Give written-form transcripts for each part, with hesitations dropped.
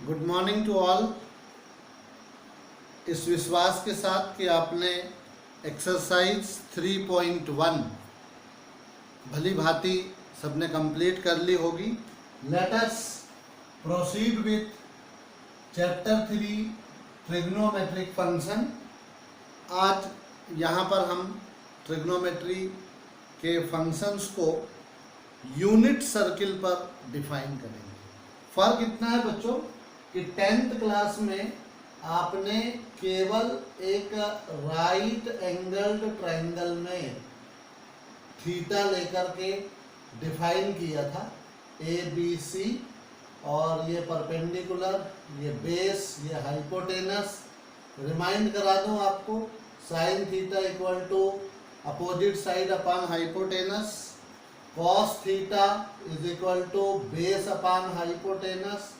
Good morning to all. इस विश्वास के साथ कि आपने एक्सरसाइज 3.1 भली भांति सबने कंप्लीट कर ली होगी। Let us proceed with chapter 3 trigonometric function. आज यहाँ पर हम ट्रिग्नोमेट्री के फंक्शंस को यूनिट सर्किल पर डिफाइन करेंगे। फर्क इतना है बच्चों कि 10th क्लास में आपने केवल एक राइट एंगल्ड ट्रायंगल में थीटा लेकर के डिफाइन किया था, ए बी सी, और ये परपेंडिकुलर, ये बेस, ये हाइपोटेनस। रिमाइंड करा दूं आपको, sine theta equal to opposite side upon hypotenuse, cos theta is equal to base upon hypotenuse,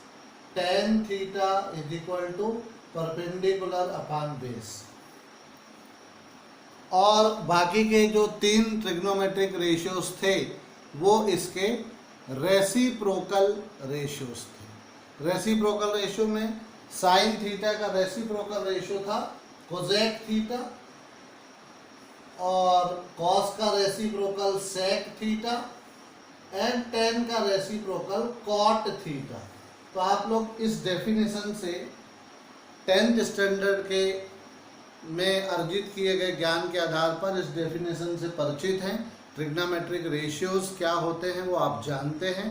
tan theta is equal to perpendicular upon base. और बाकी के जो 3 ट्रिग्नोमेट्रिक रेशियोज थे वो इसके रेसिप्रोकल रेशियोज थे। रेसिप्रोकल रेशियो में साइन थीटा का रेसिप्रोकल रेशियो था कोसेक थीटा, और कॉस का reciprocal sec theta, and tan का रेसिप्रोकल कॉट थीटा। तो आप लोग इस डेफिनेशन से 10th स्टैंडर्ड के में अर्जित किए गए ज्ञान के आधार पर इस डेफिनेशन से परिचित हैं। ट्रिग्नोमेट्रिक रेशियोज क्या होते हैं वो आप जानते हैं।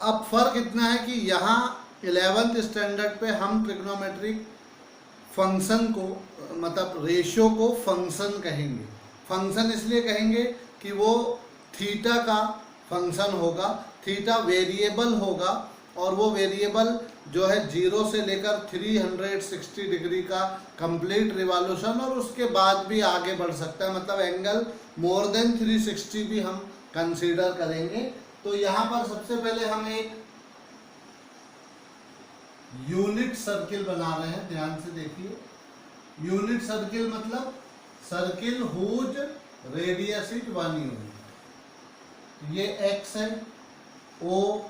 अब फर्क इतना है कि यहाँ 11th स्टैंडर्ड पे हम ट्रिग्नोमेट्रिक फंक्शन को, मतलब रेशियो को फंक्शन कहेंगे। फंक्शन इसलिए कहेंगे कि वो थीटा का फंक्शन होगा, थीटा वेरिएबल होगा, और वो वेरिएबल जो है 0 से लेकर 360 डिग्री का कंप्लीट रिवॉल्यूशन और उसके बाद भी आगे बढ़ सकता है, मतलब एंगल मोर देन 360 भी हम कंसीडर करेंगे। तो यहाँ पर सबसे पहले हम एक यूनिट सर्किल बना रहे हैं, ध्यान से देखिए। यूनिट सर्किल मतलब circle whose radius is 1 unit. ये x है, O,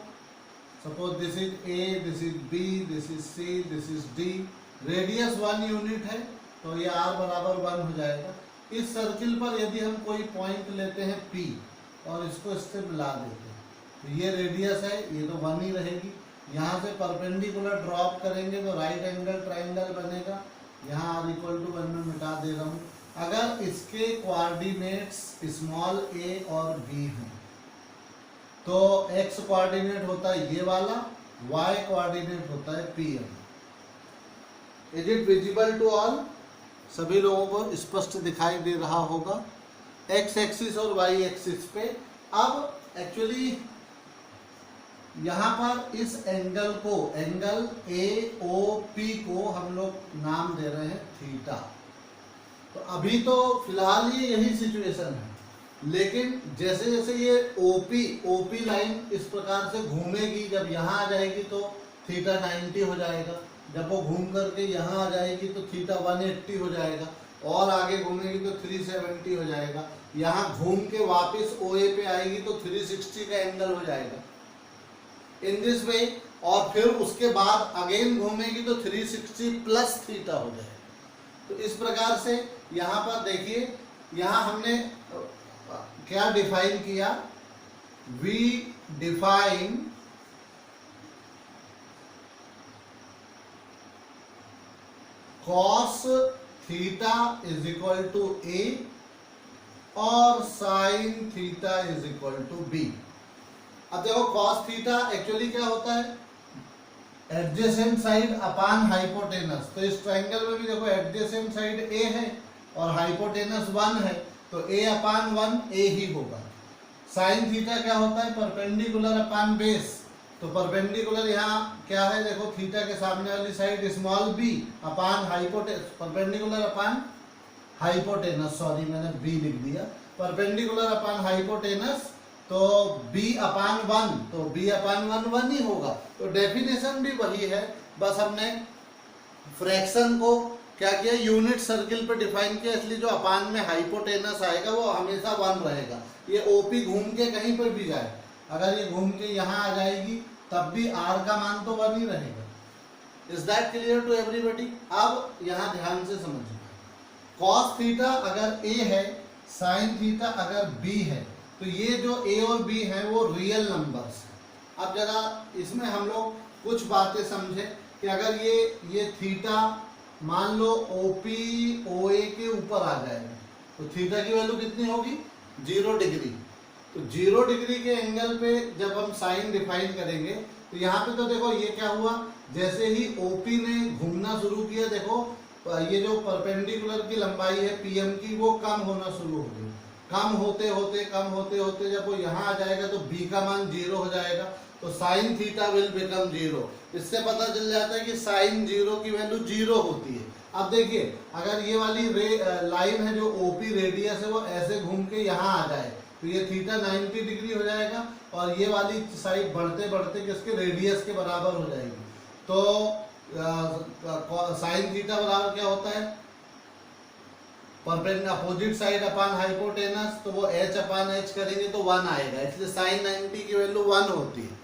suppose this is A, this is B, this is C, this is D। Radius 1 unit है तो ये R बराबर 1 हो जाएगा। इस सर्किल पर यदि हम कोई पॉइंट लेते हैं P और इसको इससे मिला देते हैं तो ये रेडियस है, ये तो 1 ही रहेगी। यहाँ से परपेंडिकुलर ड्रॉप करेंगे तो राइट एंगल ट्रायंगल बनेगा। यहाँ r इक्वल टू 1 में मिटा दे रहा हूँ। अगर इसके कोऑर्डिनेट्स स्मॉल a और b हैं तो x कोऑर्डिनेट होता है ये वाला, y कोऑर्डिनेट होता है pm। Is it visible to all? सभी लोगों को स्पष्ट दिखाई दे रहा होगा x एक्सिस और y एक्सिस पे। अब एक्चुअली यहाँ पर इस एंगल को, एंगल AOP को हम लोग नाम दे रहे हैं थीटा। तो अभी तो फिलहाल ये यही सिचुएशन है, लेकिन जैसे जैसे ये OP लाइन इस प्रकार से घूमेगी, जब यहाँ आ जाएगी तो थीटा 90 हो जाएगा, जब वो घूम करके यहाँ आ जाएगी तो थीटा 180 हो जाएगा, और आगे घूमेगी तो 370 हो जाएगा, यहाँ घूम के वापस OA पे आएगी तो 360 का एंगल हो जाएगा इन दिस वे, और फिर उसके बाद अगेन घूमेगी तो 360 प्लस थीटा हो जाएगा। तो इस प्रकार से यहाँ पर देखिए, यहाँ हमने क्या डिफाइन किया? We define cos theta is equal to A और sine theta is equal to B। अब देखो cos थीटा एक्चुअली क्या होता है? Adjacent side upon hypotenuse. तो इस ट्रायंगल में भी देखो एडजेसेंट साइड A है और हाइपोटेनस 1 है, तो A अपान 1 A ही होगा। साइन थीटा क्या होता है? Perpendicular upon base. तो परपेंडिकुलर यहाँ क्या है? देखो थीटा के सामने वाली side small b upon hypotenuse, perpendicular upon hypotenuse, sorry मैंने b लिख दिया, परपेंडिकुलर अपान हाइपोटेनस, तो b अपान 1, तो b अपान 1 ही होगा। तो डेफिनेशन भी वही है, बस हमने फ्रैक्शन को क्या किया? यूनिट सर्किल पे डिफाइन किया, इसलिए जो अपान में हाइपोटेनस आएगा वो हमेशा 1 रहेगा। ये OP घूम के कहीं पर भी जाए, अगर ये घूम के यहाँ आ जाएगी तब भी r का मान तो 1 ही रहेगा। Is that clear to everybody? अब यहाँ ध्यान से समझिए, cos थीटा अगर a है, sin थीटा अगर b है, तो ये जो a और b है वो रियल नंबर्स है। अब जरा इसमें हम लोग कुछ बातें समझें कि अगर ये थीटा मान लो OP OA के ऊपर आ जाएगा तो थीटा की वैल्यू कितनी होगी? 0 डिग्री। तो 0 डिग्री के एंगल पे जब हम साइन डिफाइन करेंगे तो यहाँ पे तो देखो ये क्या हुआ, जैसे ही OP ने घूमना शुरू किया, देखो ये जो परपेंडिकुलर की लंबाई है PM की वो कम होना शुरू हो गई। कम होते होते जब वो यहाँ आ जाएगा तो B का मान 0 हो जाएगा, तो साइन थीटा विल बिकम 0। इससे पता चल जाता है कि साइन 0 की वैल्यू 0 होती है। अब देखिए अगर ये वाली लाइन है जो OP रेडियस है वो ऐसे घूम के यहाँ आ जाए तो ये थीटा 90 डिग्री हो जाएगा और ये वाली साइड बढ़ते बढ़ते किसके रेडियस के बराबर हो जाएगी। तो साइन थीटा बराबर क्या होता है? अपोजिट साइड अपान हाइपोटेनस, तो वो h अपान h करेंगे तो 1 आएगा, इसलिए साइन 90 की वैल्यू 1 होती है।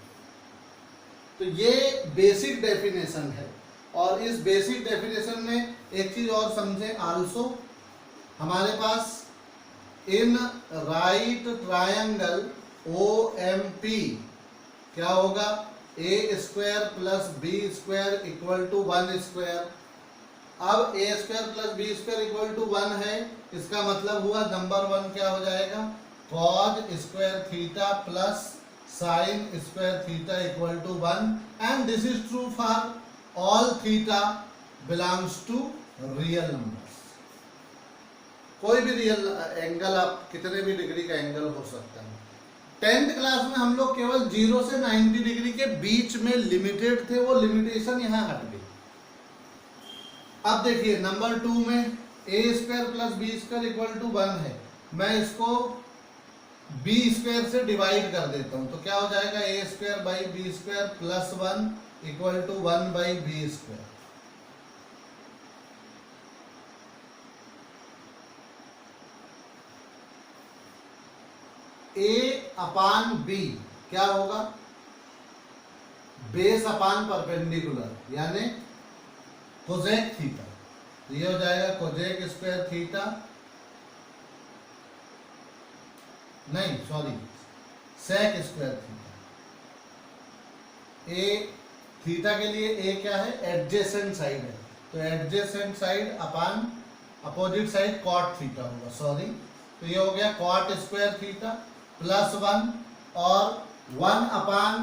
तो ये बेसिक डेफिनेशन है और इस बेसिक डेफिनेशन में एक चीज और समझे आल्सो, हमारे पास इन राइट ट्रायंगल OMP क्या होगा? a square plus b square equal to 1 square. अब a square plus b square equal to 1 है, इसका मतलब हुआ नंबर 1 क्या हो जाएगा? cos square theta plus sin square theta equal to 1 and this is true for all theta belongs to real numbers. कोई भी रियल एंगल, आप कितने भी डिग्री का एंगल हो सकता है। 10th क्लास में हम लोग केवल 0 से 90 डिग्री के बीच में लिमिटेड थे, वो लिमिटेशन यहाँ हट गई। अब देखिए नंबर 2 में a square plus b square equal to 1 है, मैं इसको b स्क्वायर से डिवाइड कर देता हूं तो क्या हो जाएगा? a square by b square plus 1 equal to 1 by b square. a upon b क्या होगा? बेस अपान परपेंडिकुलर, यानी कोजेक थीटा। तो ये हो जाएगा कोजेक स्क्वायर थीटा, नहीं सॉरी सेक स्क्वायर थीटा। ए थीटा के लिए ए क्या है? एडजेसेंट साइड है, तो adjacent side upon opposite side cot theta होगा, सॉरी। तो ये हो गया कॉट स्क्वायर थीटा प्लस 1 और 1 अपान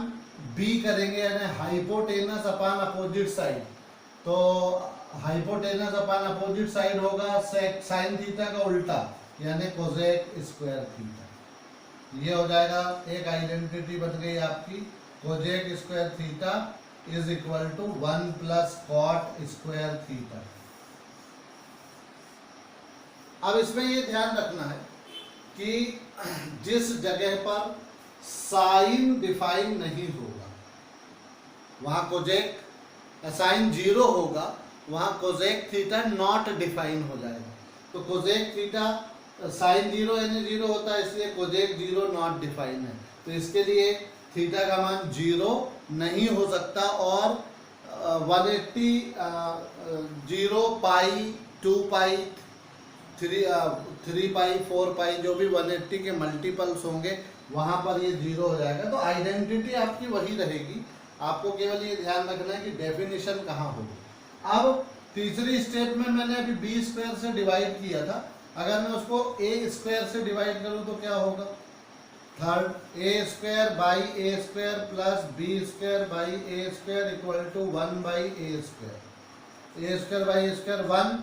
बी करेंगे, यानी हाइपोटेनस अपान अपोजिट साइड। तो हाइपोटेनस अपान अपोजिट साइड होगा साइन थीटा का उल्टा, यानी कोसेक स्क्वायर थीटा। ये हो जाएगा, एक आइडेंटिटी बन गई आपकी, cosec square theta is equal to 1 plus cot square theta. अब इसमें ये ध्यान रखना है कि जिस जगह पर साइन डिफाइन नहीं होगा वहां कोजेक, साइन 0 होगा वहां कोजेक थीटा नॉट डिफाइन हो जाएगा। तो कोजेक थीटा साइन 0 यानी 0 होता है, इसलिए कोजेक 0 नॉट डिफाइन है। तो इसके लिए थीटा का मान 0 नहीं हो सकता और 180 0 पाई 2 पाई 3 पाई 4 पाई जो भी 180 के मल्टीपल्स होंगे वहां पर ये 0 हो जाएगा। तो आइडेंटिटी आपकी वही रहेगी, आपको केवल ये ध्यान रखना है कि डेफिनेशन कहाँ होगी। अब तीसरी स्टेप में मैंने अभी बी स्क्वायर से डिवाइड किया था, अगर मैं उसको ए स्क्वायर से डिवाइड करूं तो क्या होगा? Third a square by a square plus b square by a square equal to 1 by a square. A square by a square 1,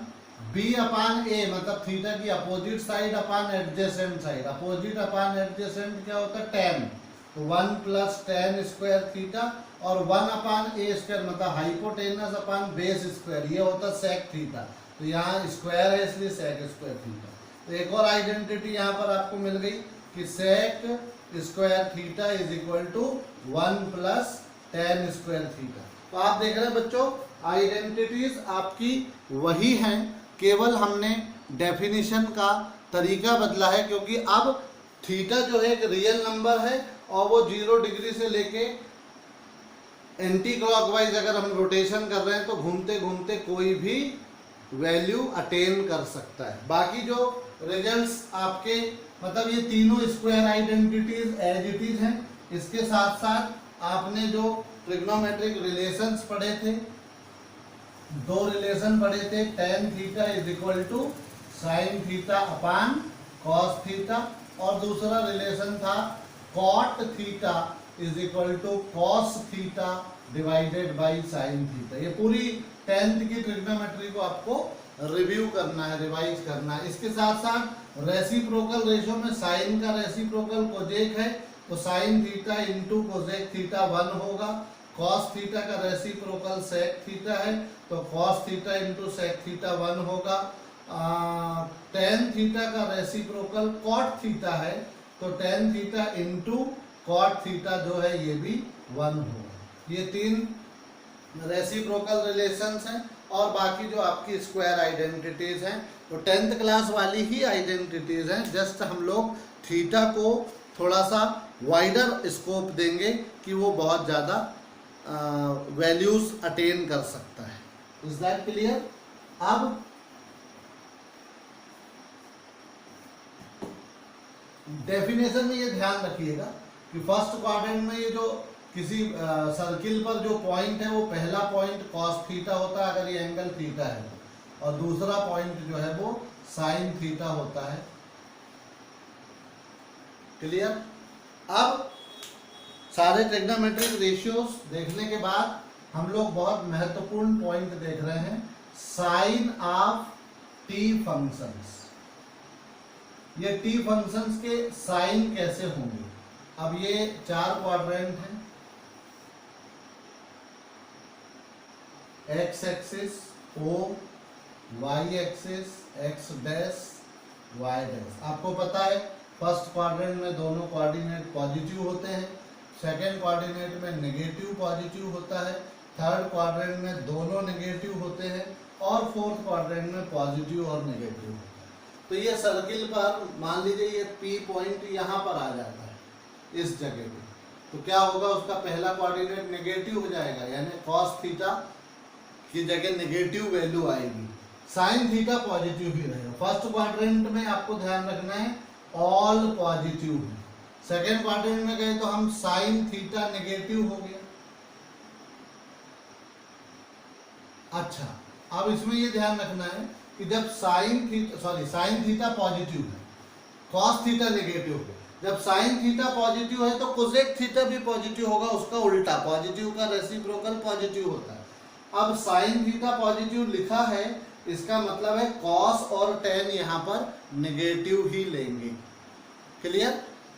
b upon a मतलब थीटा की opposite side upon adjacent side. Opposite upon adjacent क्या होता है? tan। तो 1 plus tan square theta और 1 अपान ए square मतलब hypotenuse अपान base square, ये होता है सेक थीटा। तो यहाँ स्क्वायर है इसलिए सेक स्क्वायर थीटा। तो एक और आइडेंटिटी यहाँ पर आपको मिल गई कि sec square theta is equal to 1 plus tan square theta. तो आप देख रहे हैं बच्चों, आइडेंटिटीज आपकी वही हैं, केवल हमने डेफिनेशन का तरीका बदला है, क्योंकि अब थीटा जो है एक रियल नंबर है और वो 0 डिग्री से लेके एंटी क्लॉकवाइज अगर हम रोटेशन कर रहे हैं तो घूमते घूमते कोई भी वैल्यू अटेन कर सकता है। बाकी जो रिजल्ट्स आपके मतलब ये तीनों square identities as it is हैं। इसके साथ साथ आपने जो ट्रिग्नोमेट्रिक रिलेशंस पढ़े थे, दो रिलेशन पढ़े थे, tan theta is equal to sine theta upon cos theta, और दूसरा रिलेशन था cot theta is equal to cos theta divided by sine theta. ये पूरी 10th की ट्रिग्नोमेट्री को आपको रिव्यू करना है, रिवाइज करना है। इसके साथ साथ रेसिप्रोकल रेशो में साइन का रेसिप्रोकल कोजेक है तो sine theta into cosec theta 1 होगा। कॉस थीटा का रेसिप्रोकल सेक थीटा है तो cos theta into sec theta 1 होगा। टेन थीटा का रेसिप्रोकल कॉट थीटा है तो tan theta into cot theta जो है ये भी 1 होगा। ये तीन रेसिप्रोकल रिलेशंस हैं और बाकी जो आपकी स्क्वायर आइडेंटिटीज हैं तो 10th क्लास वाली ही आइडेंटिटीज हैं। जस्ट हम लोग थीटा को थोड़ा सा वाइडर स्कोप देंगे कि वो बहुत ज़्यादा वैल्यूज अटेन कर सकता है। Is that clear? अब डेफिनेशन में ये ध्यान रखिएगा कि फर्स्ट क्वाड्रेंट में ये जो किसी सर्किल पर जो पॉइंट है वो पहला पॉइंट कॉस थीटा होता है अगर ये एंगल थीटा है, और दूसरा पॉइंट जो है वो साइन थीटा होता है। क्लियर? अब सारे ट्रिग्नोमेट्रिक रेशियोज देखने के बाद हम लोग बहुत महत्वपूर्ण पॉइंट देख रहे हैं, साइन ऑफ टी फंक्शंस। ये टी फंक्शंस के साइन कैसे होंगे? अब ये 4 क्वाड्रेंट हैं, X axis O, Y axis X dash Y dash. आपको पता है फर्स्ट क्वाड्रेंट में दोनों कोऑर्डिनेट पॉजिटिव होते हैं, सेकेंड कोऑर्डिनेट में नेगेटिव पॉजिटिव होता है, थर्ड क्वाड्रेंट में दोनों नेगेटिव होते हैं और फोर्थ क्वाड्रेंट में पॉजिटिव और नेगेटिव होता है। तो ये सर्किल पर मान लीजिए ये पी पॉइंट यहाँ पर आ जाता है इस जगह पे, तो क्या होगा, उसका पहला कोऑर्डिनेट नेगेटिव हो जाएगा, यानी कॉस थीटा की जगह नेगेटिव वैल्यू आएगी, साइन थीटा पॉजिटिव ही रहेगा। फर्स्ट क्वाड्रेंट में आपको ध्यान रखना है ऑल पॉजिटिव है, सेकेंड क्वाड्रेंट में गए तो हम साइन थीटा नेगेटिव हो गया। अच्छा, अब इसमें ये ध्यान रखना है कि जब साइन थीटा पॉजिटिव है, कॉस थीटा नेगेटिव है, जब साइन थीटा पॉजिटिव है तो कोसेक थीटा भी पॉजिटिव होगा, उसका उल्टा, पॉजिटिव का रेसिप्रोकल पॉजिटिव होता है। अब साइन थीटा पॉजिटिव लिखा है, इसका मतलब है कॉस और टेन यहाँ पर नेगेटिव ही लेंगे। क्लियर?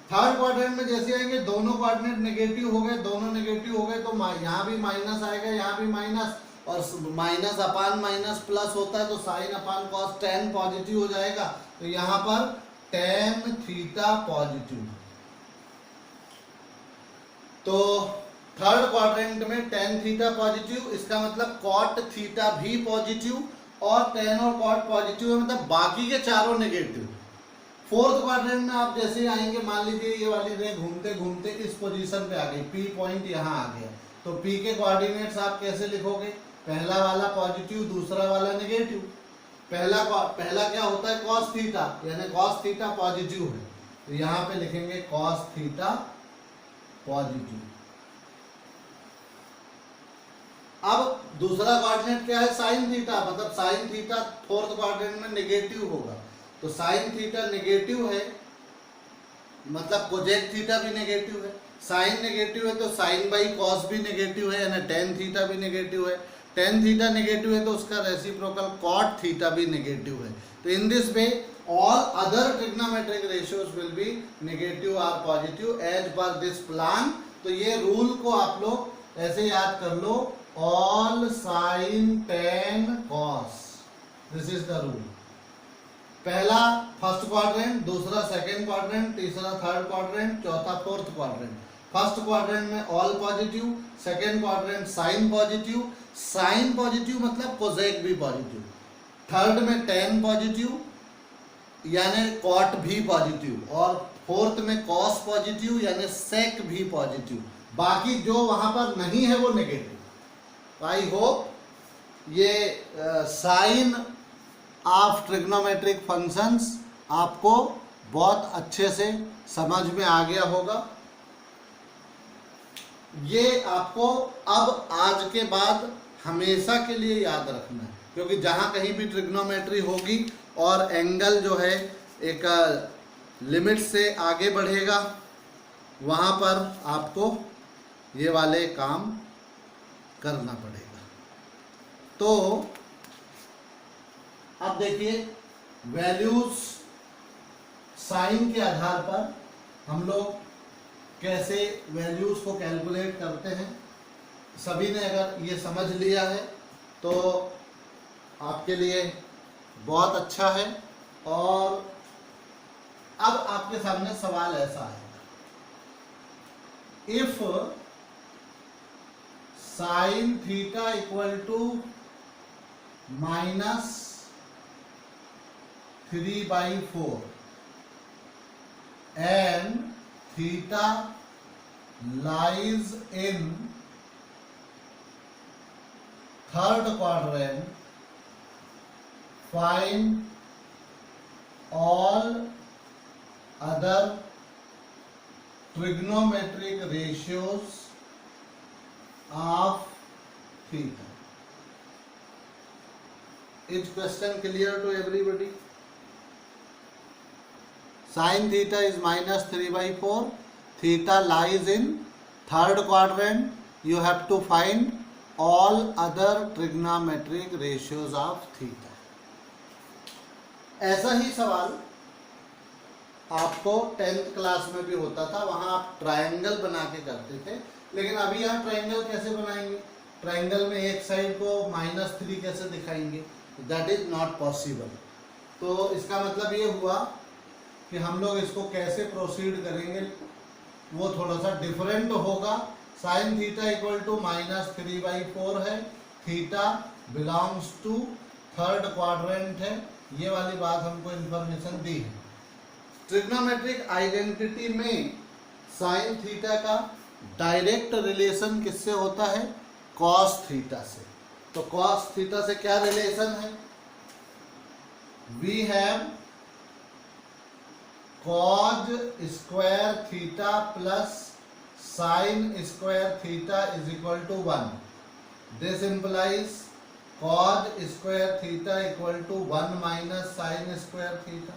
थर्ड क्वाड्रेंट में जैसे आएंगे दोनों कोऑर्डिनेट नेगेटिव हो गए, दोनों नेगेटिव हो गए तो यहाँ भी माइनस आएगा, यहाँ भी माइनस, और माइनस अपान माइनस प्लस होता है तो sine upon cos tan positive हो जाएगा, तो यहाँ पर टेन थीटा पॉजिटिव। तो थर्ड क्वाड्रेंट में टेन थीटा पॉजिटिव, इसका मतलब कॉट थीटा भी पॉजिटिव, और टेन और कॉट पॉजिटिव है, मतलब बाकी के चारों नेगेटिव। फोर्थ क्वाड्रेंट में आप जैसे आएंगे, मान लीजिए ये वाली रे घूमते घूमते इस पोजीशन पे आ गई, पी पॉइंट यहाँ आ गया, तो पी के कोऑर्डिनेट्स आप कैसे लिखोगे? पहला वाला पॉजिटिव, दूसरा वाला नेगेटिव। पहला क्या होता है? कॉस थीटा, यानी कॉस थीटा पॉजिटिव है, तो यहाँ पे लिखेंगे कॉस थीटा पॉजिटिव। अब दूसरा कोऑर्डिनेट क्या है? साइन थीटा, मतलब साइन थीटा फोर्थ क्वाड्रेंट में नेगेटिव होगा, तो साइन थीटा नेगेटिव है, मतलब कोजेक थीटा भी नेगेटिव है। साइन नेगेटिव है तो साइन बाई कॉस भी नेगेटिव है, यानी टेन थीटा भी नेगेटिव है। टेन थीटा नेगेटिव है तो उसका रेसिप्रोकल कॉट थीटा भी नेगेटिव है। तो in this way all other trigonometric ratios will be negative और positive as per this plan. तो ये रूल को आप लोग ऐसे याद कर लो, all sine tan cos, this is the rule. पहला फर्स्ट क्वाड्रेंट, दूसरा सेकेंड क्वाड्रेंट, तीसरा थर्ड क्वाड्रेंट, चौथा फोर्थ क्वाड्रेंट। फर्स्ट क्वाड्रेंट में all positive, second quadrant sine positive, sine positive मतलब कोसेक भी पॉजिटिव, थर्ड में टेन पॉजिटिव यानी cot भी पॉजिटिव, और फोर्थ में कॉस पॉजिटिव यानी सेक भी पॉजिटिव। बाकी जो वहां पर नहीं है वो नेगेटिव। आई होप ये साइन ऑफ ट्रिग्नोमेट्रिक फंक्शंस आपको बहुत अच्छे से समझ में आ गया होगा। ये आपको अब आज के बाद हमेशा के लिए याद रखना है, क्योंकि जहाँ कहीं भी ट्रिग्नोमेट्री होगी और एंगल जो है एक लिमिट से आगे बढ़ेगा, वहाँ पर आपको ये वाले काम करना पड़ेगा। तो अब देखिए वैल्यूज साइन के आधार पर हम लोग कैसे वैल्यूज को कैलकुलेट करते हैं। सभी ने अगर ये समझ लिया है तो आपके लिए बहुत अच्छा है। और अब आपके सामने सवाल ऐसा है, if sine theta equal to -3/4 and theta lies in third quadrant, find all other trigonometric ratios of theta. Is question clear to everybody? Sin theta is -3/4. Theta lies in third quadrant. You have to find all other trigonometric ratios of theta. ऐसा ही सवाल आपको 10th class में भी होता था, वहां आप triangle बना के करते थे। लेकिन अभी यहाँ ट्रायंगल कैसे बनाएंगे? ट्रायंगल में एक साइड को -3 कैसे दिखाएंगे? That is not possible. तो इसका मतलब ये हुआ कि हम लोग इसको कैसे प्रोसीड करेंगे वो थोड़ा सा डिफरेंट होगा। साइन थीटा इक्वल टू -3/4 है, theta belongs to third quadrant है, ये वाली बात हमको इंफॉर्मेशन दी है। ट्रिग्नोमेट्रिक आइडेंटिटी में साइन थीटा का डायरेक्ट रिलेशन किससे होता है? कॉस थीटा से। तो कॉस थीटा से क्या रिलेशन है? We have cos square theta plus sine square theta is equal to 1. This implies cos square theta equal to 1 minus sine square theta,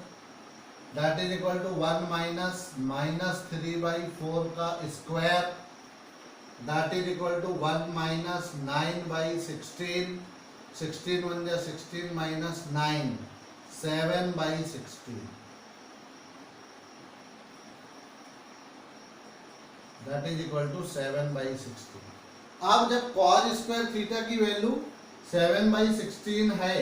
that is equal to 1 minus -3/4 का square, that is equal to 1 minus 9/16, 16 1 जा 16 minus 9, 7/16, that is equal to 7/16। अब जब cos square theta की value 7/16 है,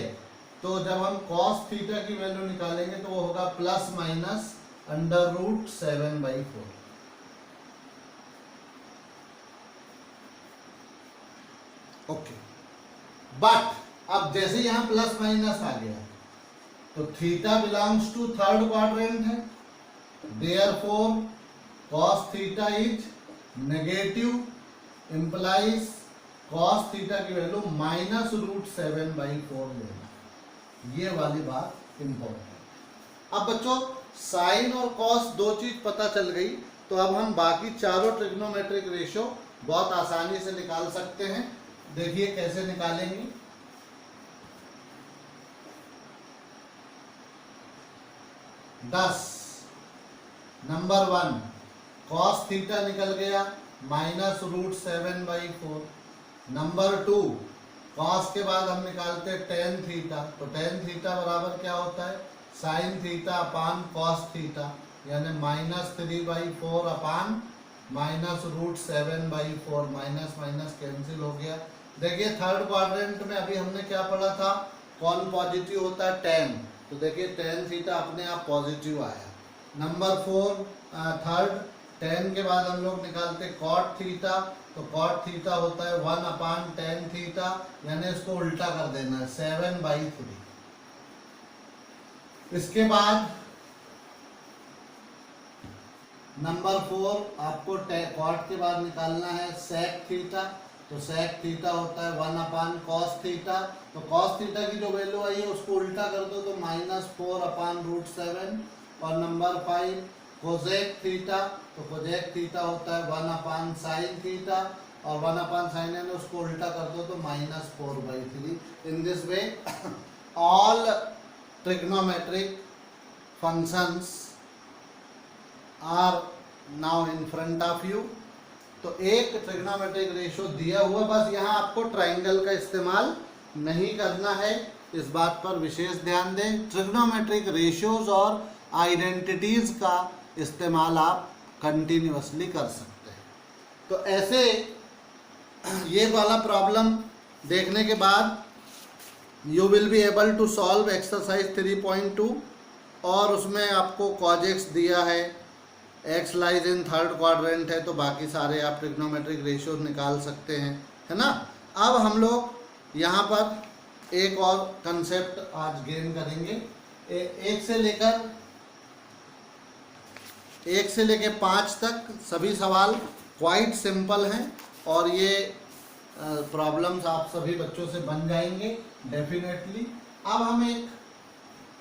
तो जब हम cos theta की वैल्यू निकालेंगे तो वो होगा प्लस माइनस √7/4। ओके, बट अब जैसे यहाँ प्लस माइनस आ गया तो theta belongs to third quadrant है, therefore cos theta is negative, implies cos theta की वैल्यू -√7/4 लेना। ये वाली बात इंपॉर्टेंट। अब बच्चों साइन और cos दो चीज पता चल गई, तो अब हम बाकी चारों ट्रिग्नोमेट्रिक रेशियो बहुत आसानी से निकाल सकते हैं। देखिए कैसे निकालेंगे। नंबर 1 cos थीटा निकल गया -√7/4। नंबर 2 cos के बाद हम निकालते हैं tan थीटा, तो tan थीटा बराबर क्या होता है? sin theta upon cos theta, यानी -3/4 अपान -√7/4, माइनस माइनस कैंसिल हो गया। देखिए थर्ड क्वाड्रेंट में अभी हमने क्या पढ़ा था? कौन पॉजिटिव होता है? tan। तो देखिए tan थीटा अपने आप पॉजिटिव आया। नंबर 4 थर्ड tan के बाद हम लोग निकालते cot थीटा, तो cot थीटा होता है 1 अपान tan थीटा, यानी इसको उल्टा कर देना है 7/3। इसके बाद नंबर 4 आपको कॉट के बाद निकालना है सेक थीटा। तो सेक थीटा होता है 1/cos थीटा। तो cos थीटा की जो वैल्यू आई है उसको उल्टा कर दो तो -4/√7। और नंबर 5 कोसेक थीटा। तो कोसेक थीटा होता है 1/sin थीटा। और 1/sin है उसको उल्टा कर दो तो -4/3। In this way all trigonometric functions are now in front of you. तो एक ट्रिग्नोमेट्रिक रेशियो दिया हुआ, बस यहाँ आपको ट्राइंगल का इस्तेमाल नहीं करना है, इस बात पर विशेष ध्यान दें। ट्रिग्नोमेट्रिक रेशियोज और आइडेंटिटीज का इस्तेमाल आप कंटिन्यूअसली कर सकते हैं। तो ऐसे ये वाला प्रॉब्लम देखने के बाद you will be able to solve exercise 3.2 और उसमें आपको कॉजेक्स दिया है, X lies in third quadrant है, तो बाकी सारे आप ट्रिग्नोमेट्रिक रेशियोज निकाल सकते हैं, है ना। अब हम लोग यहाँ पर एक और कंसेप्ट आज गेन करेंगे। एक से लेके 5 तक सभी सवाल क्वाइट सिंपल हैं और ये प्रॉब्लम्स आप सभी बच्चों से बन जाएंगे डेफिनेटली। अब हम एक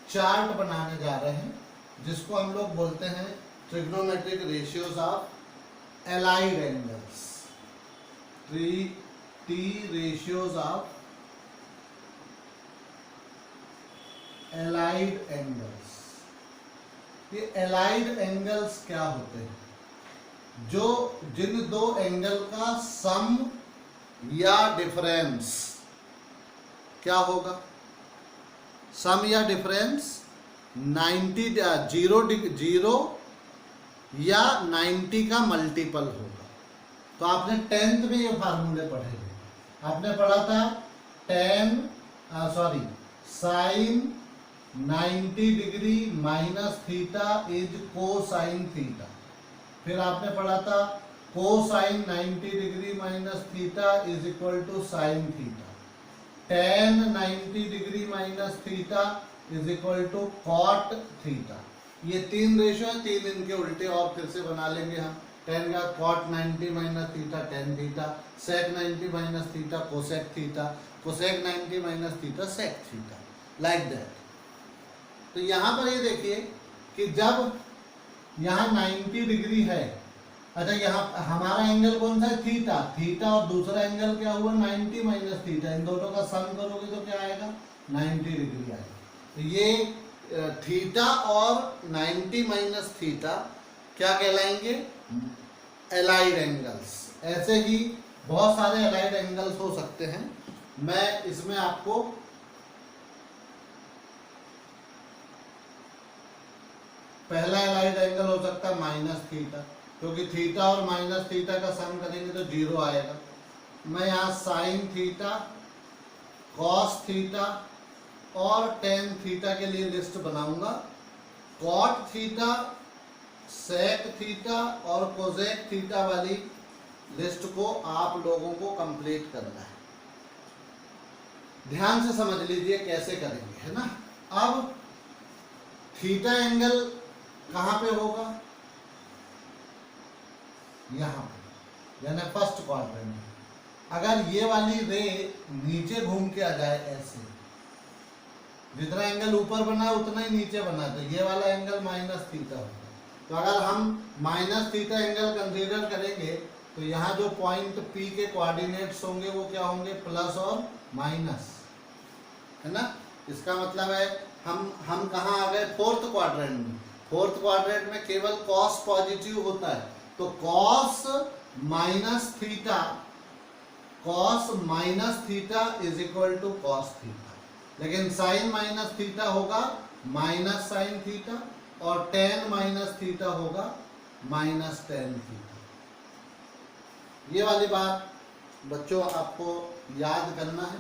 चार्ट बनाने जा रहे हैं जिसको हम लोग बोलते हैं trigonometric ratios of allied angles, T ratios of allied angles. ये एलाइड एंगल्स क्या होते हैं? जो जिन दो एंगल का सम या डिफरेंस क्या होगा? सम या डिफरेंस 0 या 90 का मल्टीपल होगा। तो आपने 10th में ये फार्मूले पढ़े थे। आपने पढ़ा था sine 90 degree minus theta is cosine theta. फिर आपने पढ़ा था cosine 90 degree minus theta is equal to sine theta. tan 90 degree minus theta is equal to cot theta. ये 3 रेशियो है, 3 इनके उल्टे और फिर से बना लेंगे हम। tan का cot 90 minus theta tan theta, sec 90 minus theta cosec theta, cosec 90 minus theta sec theta, like that. तो यहाँ पर ये देखिए कि जब यहाँ 90 डिग्री है, अच्छा यहाँ हमारा एंगल कौन सा है? थीटा। थीटा और दूसरा एंगल क्या हुआ? 90 माइनस थीटा। इन दोनों का सम करोगे तो क्या आएगा? 90 डिग्री आएगा। तो ये थीटा और 90 माइनस थीटा क्या कहलाएंगे? Allied angles. ऐसे ही बहुत सारे एलाइड एंगल्स हो सकते हैं। मैं इसमें आपको पहला एलाइड एंगल हो सकता है माइनस थीटा, क्योंकि थीटा और माइनस थीटा का सम करेंगे तो 0 आएगा। मैं यहाँ साइन थीटा, कॉस थीटा और टेन थीटा के लिए लिस्ट बनाऊंगा। कॉट थीटा, सेक थीटा और कोसेक थीटा वाली लिस्ट को आप लोगों को कंप्लीट करना है। ध्यान से समझ लीजिए कैसे करेंगे, है ना। अब थीटा एंगल कहाँ पे होगा? यहाँ पे, यानी फर्स्ट क्वाड्रेंट। अगर ये वाली रे नीचे घूम के आ जाए ऐसे, जितना एंगल ऊपर बना है उतना ही नीचे बना, तो ये वाला एंगल माइनस थीटा होगा। तो अगर हम माइनस थीटा एंगल कंसीडर करेंगे तो यहाँ जो पॉइंट P के कोऑर्डिनेट्स होंगे वो क्या होंगे? प्लस और माइनस, है ना। इसका मतलब है हम कहाँ आ गए? फोर्थ क्वाड्रेंट में। फोर्थ क्वाड्रेंट में केवल कॉस पॉजिटिव होता है, तो cos minus theta is equal to cos theta. लेकिन साइन माइनस थीटा होगा माइनस साइन थीटा और टेन माइनस थीटा होगा माइनस टेन थीटा। ये वाली बात बच्चों आपको याद करना है,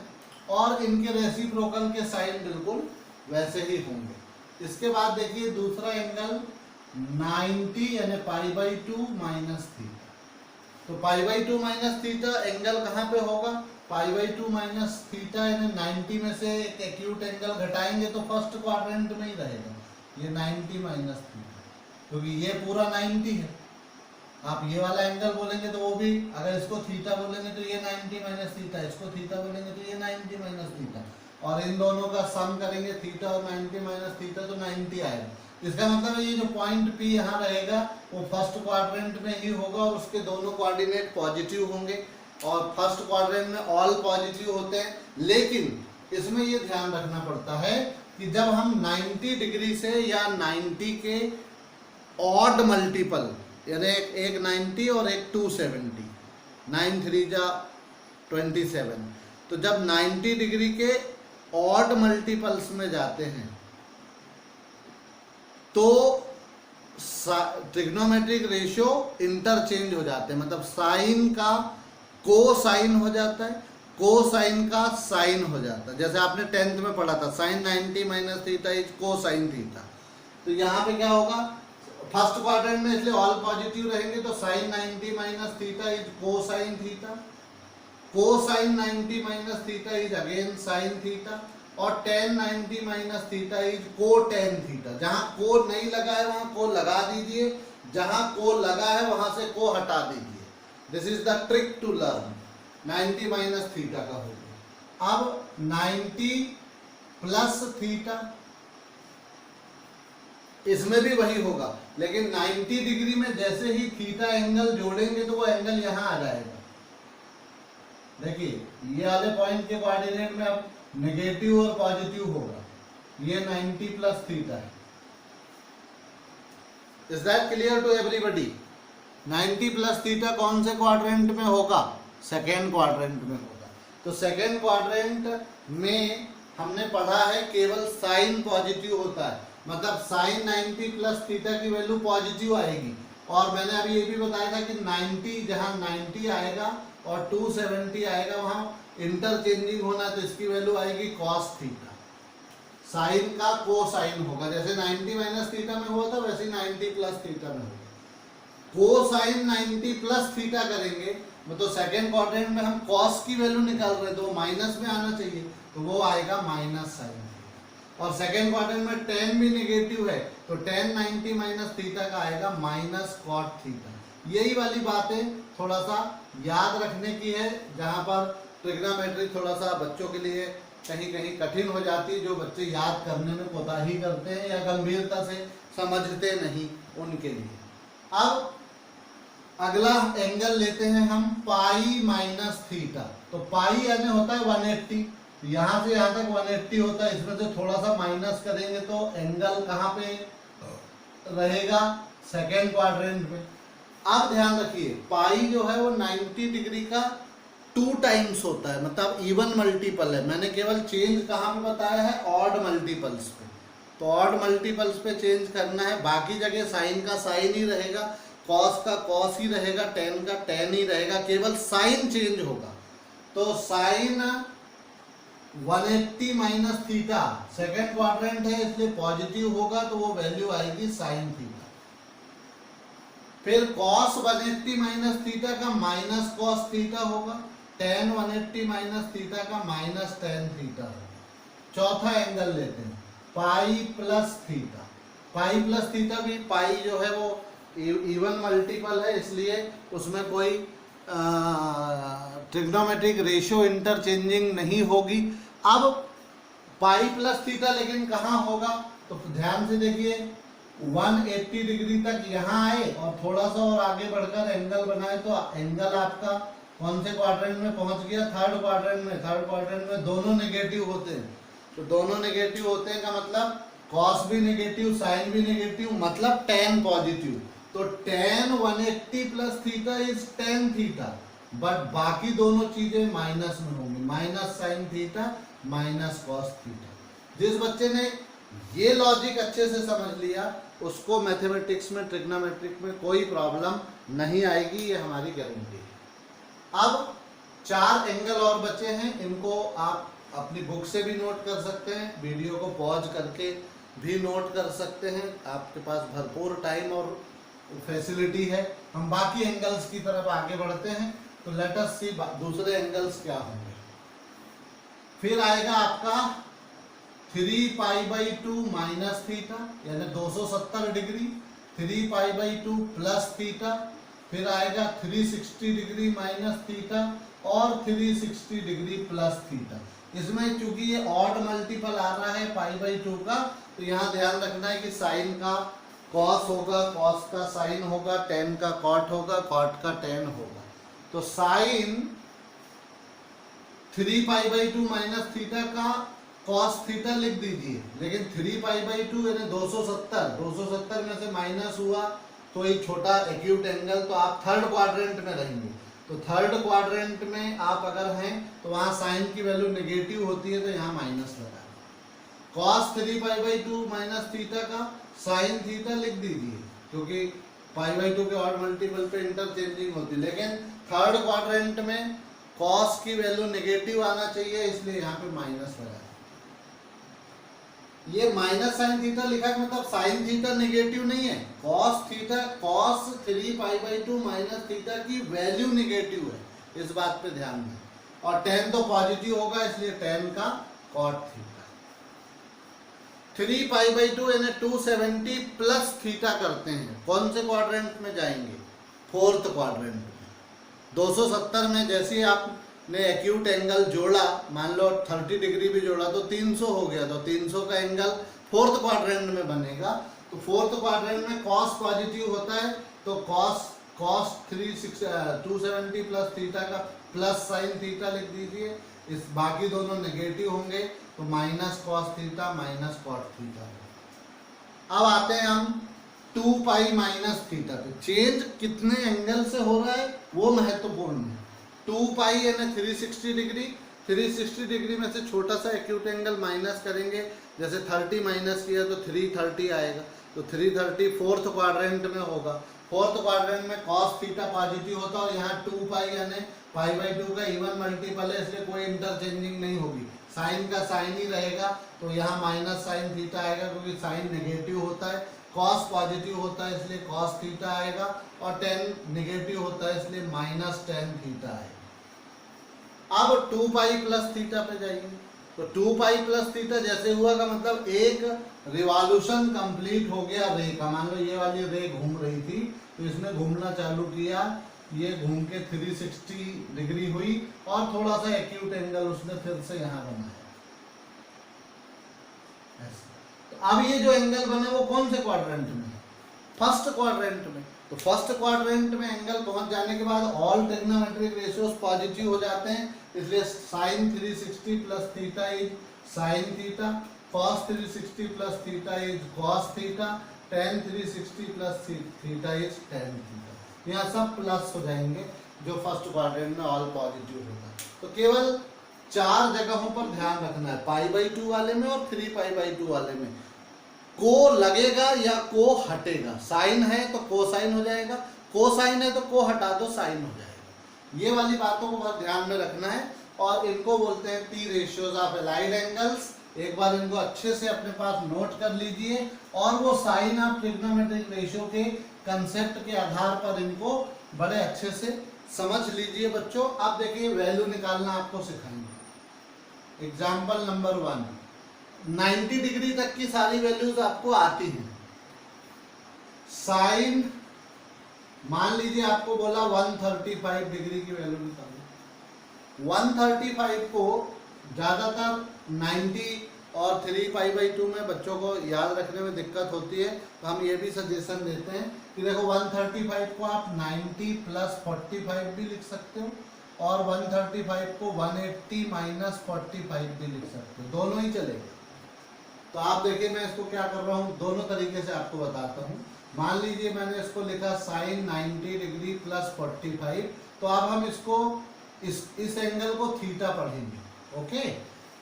और इनके रेसिप्रोकल के साइन बिल्कुल वैसे ही होंगे। इसके बाद देखिए दूसरा एंगल 90 यानी π/2 माइनस थीटा। तो π/2 माइनस थीटा एंगल कहाँ पे होगा? π/2 माइनस थीटा यानी 90 में से एक एक्यूट एंगल घटाएंगे तो फर्स्ट क्वाड्रेंट में ही रहेगा, ये 90 माइनस थीटा, क्योंकि ये पूरा 90 है आप ये वाला एंगल बोलेंगे तो वो भी, अगर इसको थीटा बोलेंगे तो ये 90 माइनस थीटा, इसको थीटा बोलेंगे तो ये 90 माइनस थीटा, और इन दोनों का सम करेंगे थीटा और 90 माइनस थीटा तो 90 आएगा। इसका मतलब है ये जो पॉइंट P यहाँ रहेगा वो फर्स्ट क्वाड्रेंट में ही होगा और उसके दोनों कोऑर्डिनेट पॉजिटिव होंगे, और फर्स्ट क्वाड्रेंट में ऑल पॉजिटिव होते हैं। लेकिन इसमें ये ध्यान रखना पड़ता है कि जब हम 90 डिग्री से या 90 के ऑड मल्टीपल, यानी एक 90 और एक 270, 9 3 जा 27, तो जब 90 डिग्री के ऑड मल्टीपल्स में जाते हैं तो ट्रिग्नोमेट्रिक रेशियो इंटरचेंज हो जाते हैं, मतलब साइन का कोसाइन हो जाता है, कोसाइन का साइन हो जाता है। जैसे आपने 10th में पढ़ा था sine 90 minus theta is cosine theta, तो यहाँ पे क्या होगा, फर्स्ट क्वाड्रेंट में इसलिए ऑल पॉजिटिव रहेंगे तो sine 90 minus theta is cosine theta, cosine 90 minus theta is again sine theta, और tan 90 minus theta is cotan theta. जहां को नहीं लगा है वहां को लगा दीजिए, जहां को लगा है वहां से को हटा दीजिए। This is the trick to learn. 90 minus theta का हो गया। अब 90 प्लस थीटा, इसमें भी वही होगा, लेकिन 90 डिग्री में जैसे ही थीटा एंगल जोड़ेंगे तो वो एंगल यहां आ जाएगा। देखिए ये वाले पॉइंट के कोऑर्डिनेट में अब नेगेटिव और पॉजिटिव होगा, ये 90 प्लस थीटा है। Is that clear to everybody? 90 plus theta कौन से क्वाड्रेंट में होगा? सेकेंड क्वाड्रेंट में होगा। तो सेकेंड क्वाड्रेंट में हमने पढ़ा है केवल साइन पॉजिटिव होता है, मतलब साइन 90 प्लस थीटा की वैल्यू पॉजिटिव आएगी। और मैंने अभी ये भी बताया था कि 90 जहां 90 आएगा और 270 आएगा वहां इंटरचेंजिंग होना, तो इसकी वैल्यू आएगी कॉस थीटा। साइन का कोसाइन होगा, जैसे 90 माइनस थीटा में हुआ था वैसे 90 प्लस थीटा में होगा। कोसाइन 90 प्लस थीटा करेंगे तो सेकेंड क्वाड्रेंट में हम कॉस की वैल्यू निकाल रहे हैं तो वो माइनस में आना चाहिए, तो वो आएगा माइनस साइन। और सेकेंड क्वाड्रेंट में tan भी नेगेटिव है तो tan 90 माइनस थीटा का आएगा माइनस कॉट थीटा। यही वाली बातें थोड़ा सा याद रखने की है, जहां पर ट्रिग्नोमेट्री थोड़ा सा बच्चों के लिए कहीं कहीं कठिन हो जाती है, जो बच्चे याद करने में कोताही करते हैं या गंभीरता से समझते नहीं उनके लिए। अब अगला एंगल लेते हैं हम पाई माइनस थीटा। तो पाई यानी होता है 180, यहाँ से यहाँ तक 180 होता है, इसमें से थोड़ा सा माइनस करेंगे तो एंगल कहाँ पे रहेगा? सेकेंड क्वाड्रेंट में। अब ध्यान रखिए पाई जो है वो 90 डिग्री का 2 टाइम्स होता है, मतलब इवन मल्टीपल है। मैंने केवल चेंज कहाँ पे बताया है? ऑड मल्टीपल्स पे। तो ऑड मल्टीपल्स पे चेंज करना है, बाकी जगह साइन का साइन ही रहेगा, कॉस का कॉस ही रहेगा, टेन का टेन ही रहेगा, केवल साइन चेंज होगा। तो sine 180 minus theta second quadrant है इसलिए पॉजिटिव होगा, तो वो वैल्यू आएगी साइन थीटा। फिर कॉस 180 माइनस थीटा का माइनस कॉस थीटा होगा, टेन 180 माइनस थीटा का माइनस टेन थीटा होगा। चौथा एंगल लेते हैं pi plus theta. Pi plus theta भी, पाई जो है वो इवन मल्टीपल है इसलिए उसमें कोई ट्रिग्नोमेट्रिक रेशियो इंटरचेंजिंग नहीं होगी। अब पाई प्लस थीटा लेकिन कहाँ होगा? तो ध्यान से देखिए 180 डिग्री तक यहाँ आए और थोड़ा सा और आगे बढ़कर एंगल बनाए तो एंगल आपका कौन से क्वाड्रेंट में पहुंच गया? थर्ड क्वाड्रेंट में। थर्ड क्वाड्रेंट में दोनों नेगेटिव होते हैं, तो दोनों नेगेटिव होते हैं का मतलब कॉस भी नेगेटिव साइन भी नेगेटिव, मतलब टेन पॉजिटिव। तो tan 180 plus theta is tan theta, but बाकी दोनों चीजें माइनस में होंगी, minus sine theta minus cos theta. जिस बच्चे ने ये लॉजिक अच्छे से समझ लिया उसको मैथमेटिक्स में ट्रिग्नोमेट्रिक में कोई प्रॉब्लम नहीं आएगी, ये हमारी गारंटी है। अब 4 एंगल और बचे हैं, इनको आप अपनी बुक से भी नोट कर सकते हैं, वीडियो को पॉज करके भी नोट कर सकते हैं, आपके पास भरपूर टाइम और फैसिलिटी है। हम बाकी एंगल्स की तरफ आगे बढ़ते हैं। तो लेट अस सी दूसरे एंगल्स क्या होंगे। फिर आएगा आपका 3 पाई बाई 2 माइनस थीटा यानी 270 degree, 3 pi by 2 plus theta, फिर आएगा 360 डिग्री माइनस थीटा और 360 डिग्री प्लस थीटा। इसमें चूंकि ये ऑड मल्टीपल आ रहा है पाई बाई 2 का, तो यहाँ ध्यान रखना है कि साइन का कॉस होगा, कॉस का साइन होगा, टेन का कॉट होगा, कॉट का टेन होगा। तो sine 3 pi by 2 minus theta का कॉस थीटा लिख दीजिए, लेकिन 3 पाई बाई 2 यानी 270 में से माइनस हुआ तो एक छोटा एक्यूट एंगल, तो आप थर्ड क्वाड्रेंट में रहेंगे। तो थर्ड क्वाड्रेंट में आप अगर हैं तो वहां साइन की वैल्यू नेगेटिव होती है, तो यहाँ माइनस लगा। Cos 3 pi by 2 minus theta का साइन थीटा लिख दीजिए, क्योंकि पाई बाई 2 के ऑड मल्टीपल पे इंटरचेंजिंग होती है, लेकिन थर्ड क्वाड्रेंट में कॉस की वैल्यू नेगेटिव आना चाहिए, इसलिए यहाँ पे माइनस लगा। ये माइनस साइन थीटा लिखा है, मतलब साइन थीटा नेगेटिव नहीं है, cos theta cos 3 pi by 2 minus theta की वैल्यू नेगेटिव है, इस बात पे ध्यान दें। और टेन तो पॉजिटिव होगा, इसलिए टेन का कॉट थीटा। 3 पाई बाई 2 यानी 270 प्लस थीटा करते हैं, कौन से क्वाड्रेंट में जाएंगे? फोर्थ क्वाड्रेंट में। 270 में जैसे आपने एक्यूट एंगल जोड़ा, मान लो 30 डिग्री भी जोड़ा तो 300 हो गया, तो 300 का एंगल फोर्थ क्वाड्रेंट में बनेगा। तो फोर्थ क्वाड्रेंट में कॉस पॉजिटिव होता है, तो कॉस 270 प्लस थीटा का प्लस साइन थीटा लिख दीजिए। इस बाकी दोनों नेगेटिव होंगे, तो minus cos theta minus cot theta. अब आते हैं हम 2 पाई माइनस थीटा पे। चेंज कितने एंगल से हो रहा है वो महत्वपूर्ण है। 2 पाई यानी 360 डिग्री, 360 डिग्री में से छोटा सा एक्यूट एंगल माइनस करेंगे, जैसे 30 माइनस किया तो 330 आएगा, तो 330 फोर्थ क्वाड्रेंट में होगा। फोर्थ क्वाड्रेंट में कॉस थीटा पॉजिटिव होता है, और यहाँ 2 पाई यानी पाई बाई 2 का इवन मल्टीपल है, इसलिए कोई इंटरचेंजिंग नहीं होगी, साइन का साइन ही रहेगा, तो यहाँ माइनस साइन थीटा आएगा, क्योंकि साइन नेगेटिव होता है, कॉस पॉजिटिव होता है इसलिए कॉस थीटा आएगा, और टेन नेगेटिव होता है इसलिए माइनस टेन थीटा आएगा। अब 2 पाई प्लस थीटा पे जाइए, तो 2 पाई प्लस थीटा जैसे हुआ का मतलब एक रिवॉल्यूशन कंप्लीट हो गया रे का। मान लो ये वाली रे घूम रही थी, तो इसने घूमना चालू किया, ये घूम के 360 डिग्री हुई, और थोड़ा सा एक्यूट एंगल उसने फिर से यहाँ बनाया। अब ये जो एंगल बने वो कौन से क्वाड्रेंट में? फर्स्ट क्वाड्रेंट में। तो फर्स्ट क्वाड्रेंट में एंगल पहुंच जाने के बाद ऑल ट्रिग्नोमेट्रिक रेशियोज पॉजिटिव हो जाते हैं, इसलिए sine 360 plus theta is sine theta, cos 360 plus theta is cos theta, tan 360 plus theta is tan theta. यहाँ सब प्लस हो जाएंगे जो फर्स्ट क्वाड्रेंट में ऑल पॉजिटिव होगा। तो केवल 4 जगहों पर ध्यान रखना है, पाई बाई 2 वाले में और 3 पाई बाई 2 वाले में। को लगेगा या को हटेगा, साइन है तो कोसाइन हो जाएगा, कोसाइन है तो को हटा दो साइन हो जाएगा। ये वाली बातों को बहुत ध्यान में रखना है, और इनको बोलते हैं T ratios of allied angles. एक बार इनको अच्छे से अपने पास नोट कर लीजिए, और वो साइन ऑफ ट्रिग्नोमेट्रिक रेशियो के कंसेप्ट के आधार पर इनको बड़े अच्छे से समझ लीजिए बच्चों। आप देखिए वैल्यू निकालना आपको सिखाएंगे। एग्जाम्पल नंबर 1, 90 डिग्री तक की सारी वैल्यूज आपको आती हैं। साइन मान लीजिए आपको बोला 135 डिग्री की वैल्यू निकालो। 135 को ज्यादातर 90 और 3 पाई बाई 2 में बच्चों को याद रखने में दिक्कत होती है, तो हम ये भी सजेशन देते हैं कि देखो 135 को आप 90 प्लस 45 भी लिख सकते हो, और 135 को 180 माइनस 45 भी लिख सकते हो, दोनों ही चलेगा। तो आप देखिए मैं इसको क्या कर रहा हूँ, दोनों तरीके से आपको बताता हूँ। मान लीजिए मैंने इसको लिखा साइन 90 डिग्री प्लस 45, तो अब हम इसको इस एंगल को थीटा पढ़ेंगे। ओके,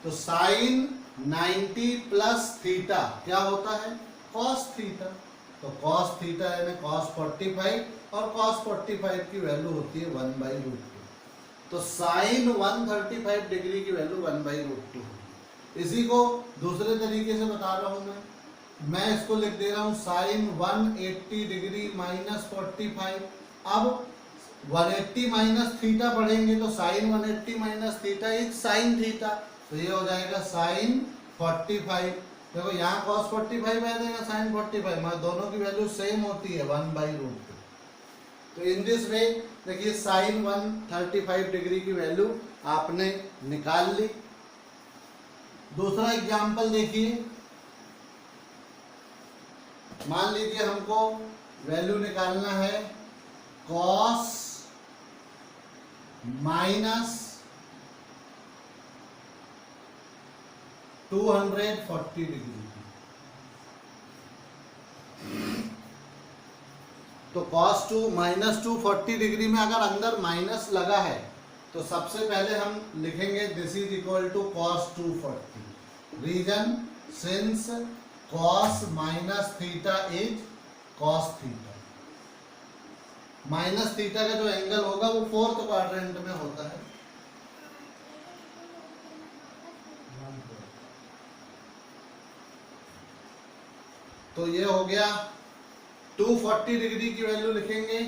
तो साइन 90 प्लस थीटा क्या होता है? Cos theta. तो कॉस थीटा यानी कॉस 45, और कॉस 45 की वैल्यू होती है 1/√2। तो साइन 135 डिग्री की वैल्यू 1/√2। इसी को दूसरे तरीके से बता रहा हूं मैं इसको लिख दे रहा हूं साइन 180 डिग्री माइनस 45। अब 180 माइनस थीटा पढ़ेंगे, तो sine 180 minus theta is sine theta, तो ये हो जाएगा साइन 45। देखो यहाँ cos 45 आ जाएगा साइन 45, मतलब दोनों की वैल्यू सेम होती है 1/√2। तो इन दिस वे देखिए साइन 135 डिग्री की वैल्यू आपने निकाल ली। दूसरा एग्जाम्पल देखिए, मान लीजिए हमको वैल्यू निकालना है cos माइनस 240 डिग्री। तो cos 2 माइनस 240 डिग्री में अगर अंदर माइनस लगा है तो सबसे पहले हम लिखेंगे this is equal to cos 240। Reason since cos minus theta is cos theta. Minus theta का जो एंगल होगा वो फोर्थ क्वाड्रेंट में होता है। तो ये हो गया 240 डिग्री की वैल्यू लिखेंगे।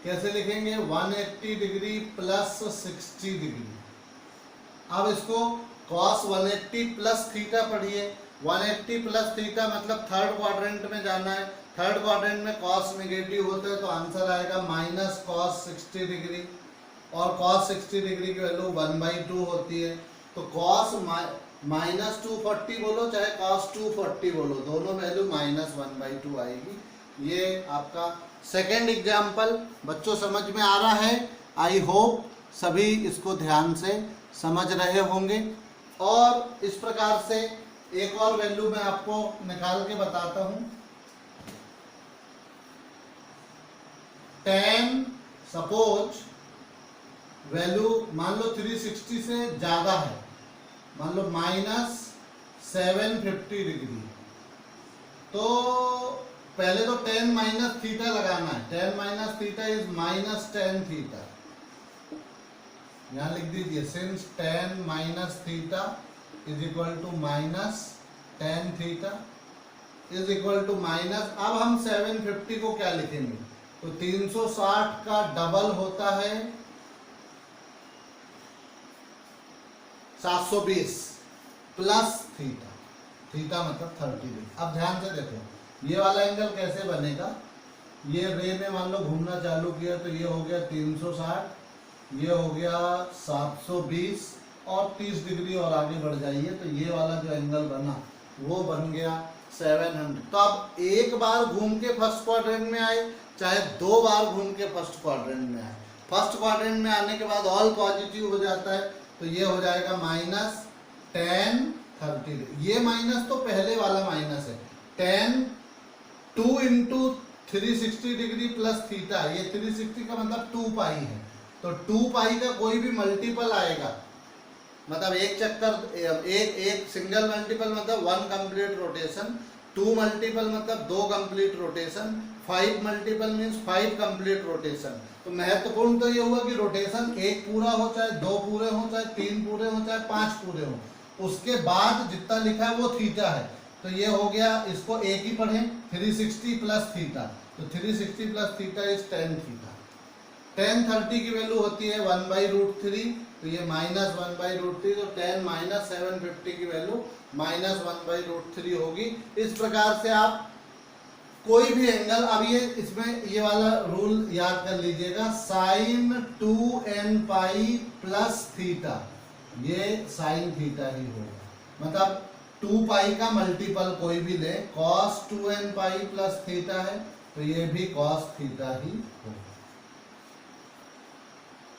कैसे लिखेंगे? 180 डिग्री प्लस 60 डिग्री। अब इसको cos 180 प्लस थीटा पढ़िए। 180 प्लस थीटा मतलब थर्ड क्वाड्रेंट में जाना है। थर्ड क्वाड्रेंट में cos नेगेटिव होता है तो आंसर आएगा माइनस cos 60 डिग्री। और cos 60 डिग्री की वैल्यू 1/2 होती है। तो cos माइनस 240 बोलो चाहे cos 240 बोलो, दोनों वैल्यू माइनस 1/2 आएगी। ये आपका सेकेंड एग्जाम्पल बच्चों समझ में आ रहा है। आई होप सभी इसको ध्यान से समझ रहे होंगे। और इस प्रकार से एक और वैल्यू मैं आपको निकाल के बताता हूं। tan सपोज वैल्यू मान लो 360 से ज्यादा है, मान लो माइनस 750 डिग्री। तो पहले तो tan माइनस थीटा लगाना है। tan minus theta is minus tan theta. यहां लिख दीजिए since tan minus theta is equal to minus tan theta is equal to minus. अब हम 750 को क्या लिखेंगे? तो 360 का डबल होता है 720 प्लस थीटा। थीटा मतलब 30 डिग्री। अब ध्यान से देखो ये वाला एंगल कैसे बनेगा। ये रे ने मान लो घूमना चालू किया तो ये हो गया 360, ये हो गया 720 और 30 डिग्री और आगे बढ़ जाइए तो ये वाला जो एंगल बना वो बन गया 700। तो अब एक बार घूम के फर्स्ट क्वाड्रेंट में आए चाहे दो बार घूम के फर्स्ट क्वाड्रेंट में आए, फर्स्ट क्वाड्रेंट में आने के बाद ऑल पॉजिटिव हो जाता है तो ये हो जाएगा माइनस tan 30। ये माइनस तो पहले वाला माइनस है। tan 2 into 360 degree plus theta, ये 360 का मतलब 2 पाई है। तो 2 पाई का कोई भी मल्टीपल आएगा, मतलब एक चक्कर एक सिंगल मल्टीपल मतलब 1 कंप्लीट रोटेशन, 2 मल्टीपल मतलब 2 complete rotation, 5 multiple means 5 complete rotation. तो महत्वपूर्ण तो ये हुआ कि रोटेशन एक पूरा हो चाहे 2 पूरे हो चाहे 3 पूरे हो चाहे 5 पूरे हो, उसके बाद जितना लिखा है वो थीटा है। तो ये हो गया, इसको एक ही पढ़ें 360 प्लस थीटा। तो 360 plus theta is tan theta. tan 30 की वैल्यू होती है 1/√3 तो ये माइनस 1/√3। तो tan माइनस 750 की वैल्यू माइनस 1/√3 होगी। इस प्रकार से आप कोई भी एंगल, अब ये इसमें ये वाला रूल याद कर लीजिएगा, sin 2n पाई प्लस थीटा, ये sin थीटा ही होगा। मतलब 2 पाई का मल्टीपल कोई भी ले, cos 2n पाई प्लस थीटा है तो ये भी cos थीटा ही होगा।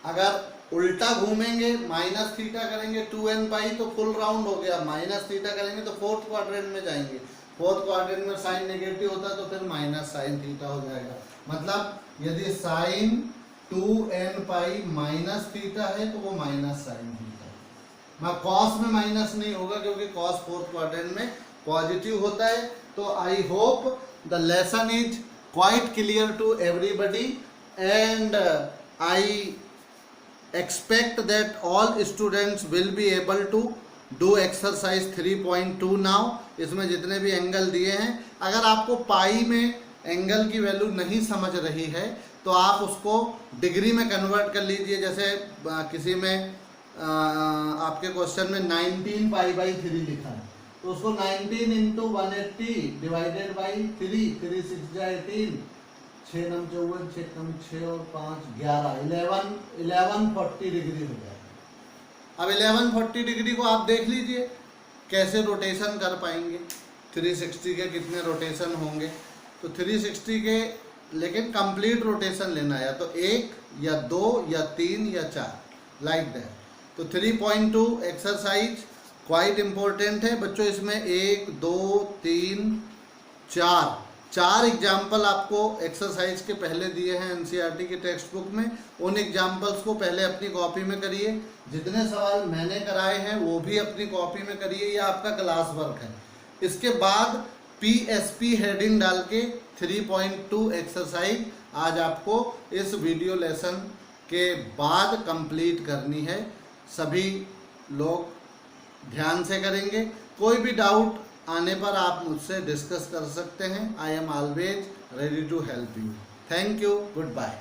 अगर उल्टा घूमेंगे माइनस थीटा करेंगे 2n पाई तो फुल राउंड हो गया, माइनस थीटा करेंगे तो फोर्थ क्वाड्रेंट में जाएंगे, फोर्थ क्वाड्रेंट में साइन नेगेटिव होता तो फिर माइनस साइन थीटा हो जाएगा। मतलब यदि साइन 2n पाई माइनस थीटा है तो वो माइनस साइन थीटा है। कॉस में माइनस नहीं होगा क्योंकि कॉस फोर्थ क्वाड्रेंट में पॉजिटिव होता है। तो I hope the lesson is quite clear to everybody and I expect that all students will be able to do exercise 3.2 now। इसमें जितने भी एंगल दिए हैं, अगर आपको पाई में एंगल की वैल्यू नहीं समझ रही है तो आप उसको डिग्री में कन्वर्ट कर लीजिए। जैसे किसी में आपके क्वेश्चन में 19 π/3 लिखा है तो उसको 19 × 180 डिवाइडेड बाई 3, 3 6 18 6 नम 54, 6 नम 6 और 5 11, 1140 डिग्री हो जाएगा। अब 1140 डिग्री को आप देख लीजिए कैसे रोटेशन कर पाएंगे, 360 के कितने रोटेशन होंगे। तो 360 के लेकिन कंप्लीट रोटेशन लेना है, या तो 1 या 2 या 3 या 4 लाइक दैट। तो 3.2 एक्सरसाइज क्वाइट इम्पोर्टेंट है बच्चों। इसमें 1 2 3 4 एग्जाम्पल आपको एक्सरसाइज के पहले दिए हैं एनसीईआरटी की टेक्स्ट बुक में। उन एग्जाम्पल्स को पहले अपनी कॉपी में करिए, जितने सवाल मैंने कराए हैं वो भी अपनी कॉपी में करिए, ये आपका क्लास वर्क है। इसके बाद PSP हेडिंग डाल के 3.2 एक्सरसाइज आज आपको इस वीडियो लेसन के बाद कंप्लीट करनी है। सभी लोग ध्यान से करेंगे। कोई भी डाउट आने पर आप मुझसे डिस्कस कर सकते हैं। I am always ready to help you. Thank you, good bye.